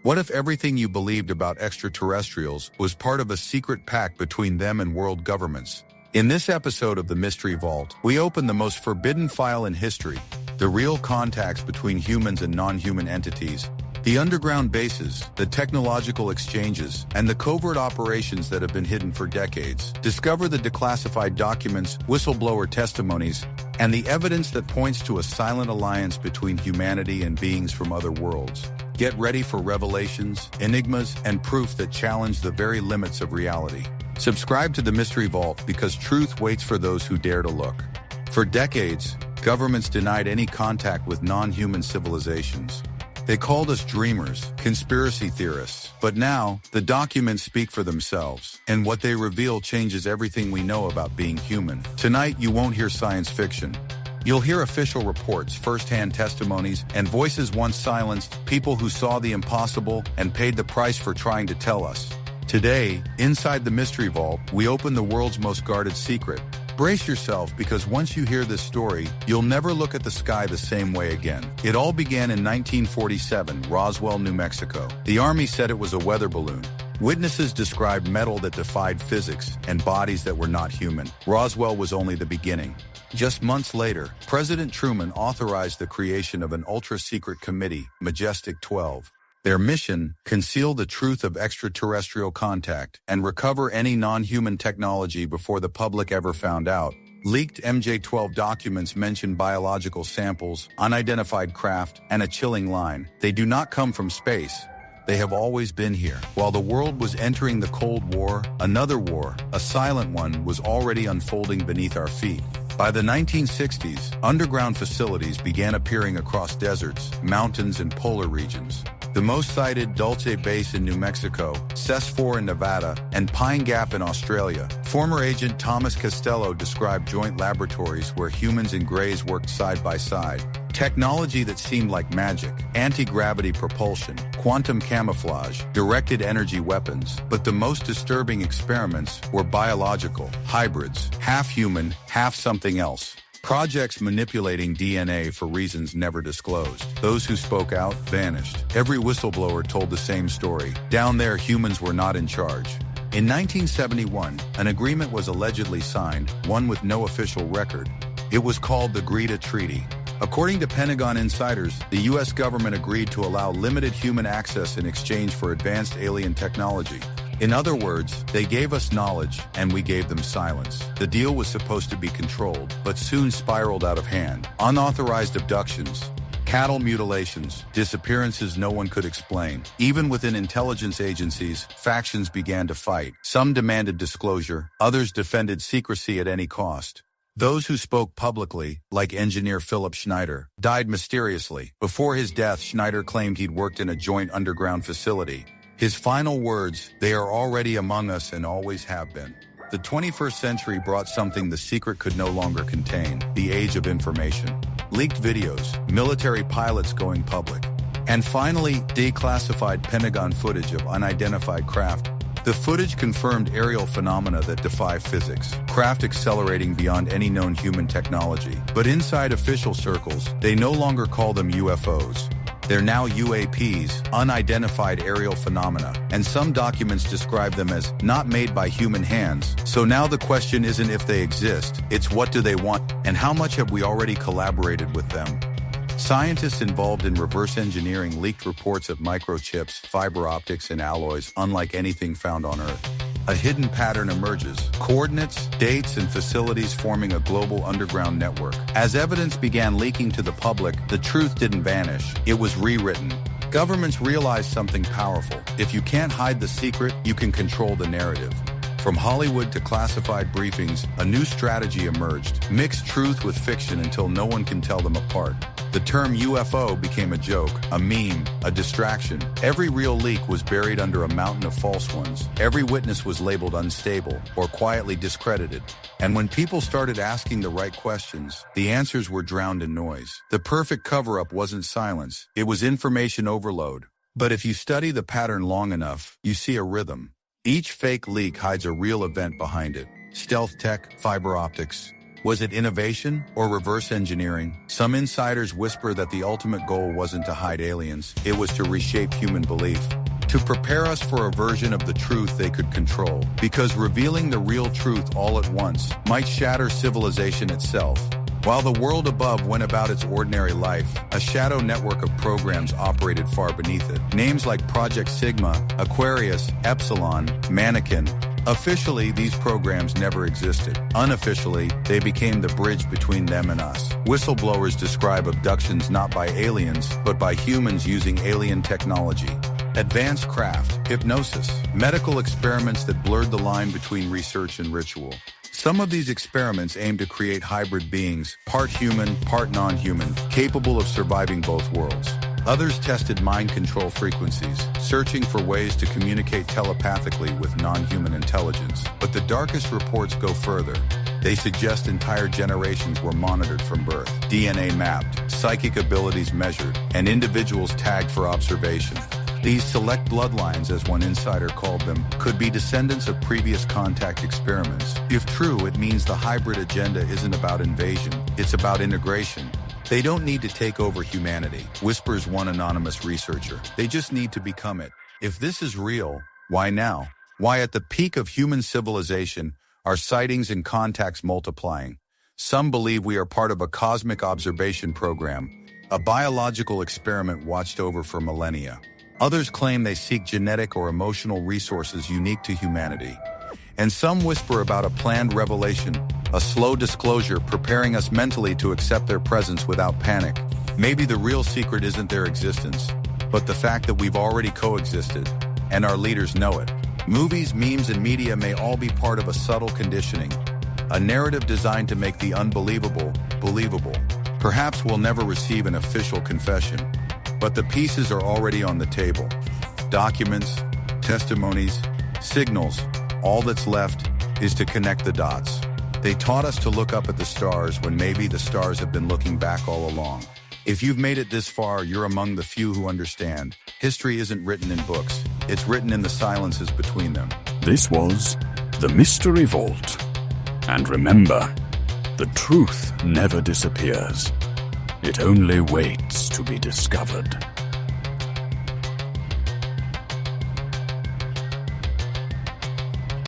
What if everything you believed about extraterrestrials was part of a secret pact between them and world governments? In this episode of the Mystery Vault, we open the most forbidden file in history, the real contacts between humans and non-human entities, the underground bases, the technological exchanges, and the covert operations that have been hidden for decades. Discover the declassified documents, whistleblower testimonies, and the evidence that points to a silent alliance between humanity and beings from other worlds. Get ready for revelations, enigmas, and proof that challenge the very limits of reality. Subscribe to the Mystery Vault because truth waits for those who dare to look. For decades, governments denied any contact with non-human civilizations. They called us dreamers, conspiracy theorists. But now, the documents speak for themselves, and what they reveal changes everything we know about being human. Tonight, you won't hear science fiction. You'll hear official reports, first-hand testimonies, and voices once silenced, people who saw the impossible and paid the price for trying to tell us. Today, inside the Mystery Vault, we open the world's most guarded secret. Brace yourself, because once you hear this story, you'll never look at the sky the same way again. It all began in 1947, Roswell, New Mexico. The Army said it was a weather balloon. Witnesses described metal that defied physics and bodies that were not human. Roswell was only the beginning. Just months later, President Truman authorized the creation of an ultra-secret committee, Majestic 12. Their mission: conceal the truth of extraterrestrial contact and recover any non-human technology before the public ever found out. Leaked MJ-12 documents mention biological samples, unidentified craft, and a chilling line: they do not come from space. They have always been here. While the world was entering the Cold War, another war, a silent one, was already unfolding beneath our feet. By the 1960s, underground facilities began appearing across deserts, mountains, and polar regions. The most cited: Dulce Base in New Mexico, CES-4 in Nevada, and Pine Gap in Australia. Former agent Thomas Costello described joint laboratories where humans and greys worked side by side. Technology that seemed like magic: anti-gravity propulsion, quantum camouflage, directed energy weapons. But the most disturbing experiments were biological, hybrids, half human, half something else. Projects manipulating DNA for reasons never disclosed. Those who spoke out vanished. Every whistleblower told the same story: down there, humans were not in charge. In 1971, an agreement was allegedly signed, one with no official record. It was called the Greta Treaty. According to Pentagon insiders, the U.S. government agreed to allow limited human access in exchange for advanced alien technology. In other words, they gave us knowledge, and we gave them silence. The deal was supposed to be controlled, but soon spiraled out of hand. Unauthorized abductions, cattle mutilations, disappearances no one could explain. Even within intelligence agencies, factions began to fight. Some demanded disclosure, others defended secrecy at any cost. Those who spoke publicly, like engineer Philip Schneider, died mysteriously. Before his death, Schneider claimed he'd worked in a joint underground facility. His final words: "They are already among us and always have been." The 21st century brought something the secret could no longer contain: the age of information. Leaked videos, military pilots going public, and finally, declassified Pentagon footage of unidentified craft. The footage confirmed aerial phenomena that defy physics, craft accelerating beyond any known human technology. But inside official circles, they no longer call them UFOs. They're now UAPs, unidentified aerial phenomena, and some documents describe them as not made by human hands. So now the question isn't if they exist, it's what do they want, and how much have we already collaborated with them? Scientists involved in reverse engineering leaked reports of microchips, fiber optics, and alloys unlike anything found on Earth. A hidden pattern emerges: coordinates, dates, and facilities forming a global underground network. As evidence began leaking to the public, the truth didn't vanish, it was rewritten. Governments realized something powerful: if you can't hide the secret, you can control the narrative. From Hollywood to classified briefings, a new strategy emerged: mix truth with fiction until no one can tell them apart. The term UFO became a joke, a meme, a distraction. Every real leak was buried under a mountain of false ones. Every witness was labeled unstable or quietly discredited. And when people started asking the right questions, the answers were drowned in noise. The perfect cover-up wasn't silence, it was information overload. But if you study the pattern long enough, you see a rhythm. Each fake leak hides a real event behind it: stealth tech, fiber optics, Was it innovation or reverse engineering? Some insiders whisper that the ultimate goal wasn't to hide aliens, it was to reshape human belief. to prepare us for a version of the truth they could control, because revealing the real truth all at once might shatter civilization itself. While the world above went about its ordinary life, a shadow network of programs operated far beneath it. Names like Project Sigma, Aquarius, Epsilon, Mannequin. Officially, these programs never existed. Unofficially, they became the bridge between them and us. Whistleblowers describe abductions not by aliens, but by humans using alien technology. Advanced craft, hypnosis, medical experiments that blurred the line between research and ritual. Some of these experiments aim to create hybrid beings, part human, part non-human, capable of surviving both worlds. Others tested mind control frequencies, searching for ways to communicate telepathically with non-human intelligence. But the darkest reports go further. They suggest entire generations were monitored from birth, DNA mapped, psychic abilities measured, and individuals tagged for observation. These select bloodlines, as one insider called them, could be descendants of previous contact experiments. If true, it means the hybrid agenda isn't about invasion, it's about integration. They don't need to take over humanity, whispers one anonymous researcher. They just need to become it. If this is real, why now? Why at the peak of human civilization are sightings and contacts multiplying? Some believe we are part of a cosmic observation program, a biological experiment watched over for millennia. Others claim they seek genetic or emotional resources unique to humanity. And some whisper about a planned revelation, a slow disclosure preparing us mentally to accept their presence without panic. Maybe the real secret isn't their existence, but the fact that we've already coexisted, and our leaders know it. Movies, memes, and media may all be part of a subtle conditioning, a narrative designed to make the unbelievable believable. Perhaps we'll never receive an official confession, but the pieces are already on the table. Documents, testimonies, signals. All that's left is to connect the dots. They taught us to look up at the stars when maybe the stars have been looking back all along. If you've made it this far, you're among the few who understand. History isn't written in books. It's written in the silences between them. This was The Mystery Vault. And remember, the truth never disappears. It only waits to be discovered.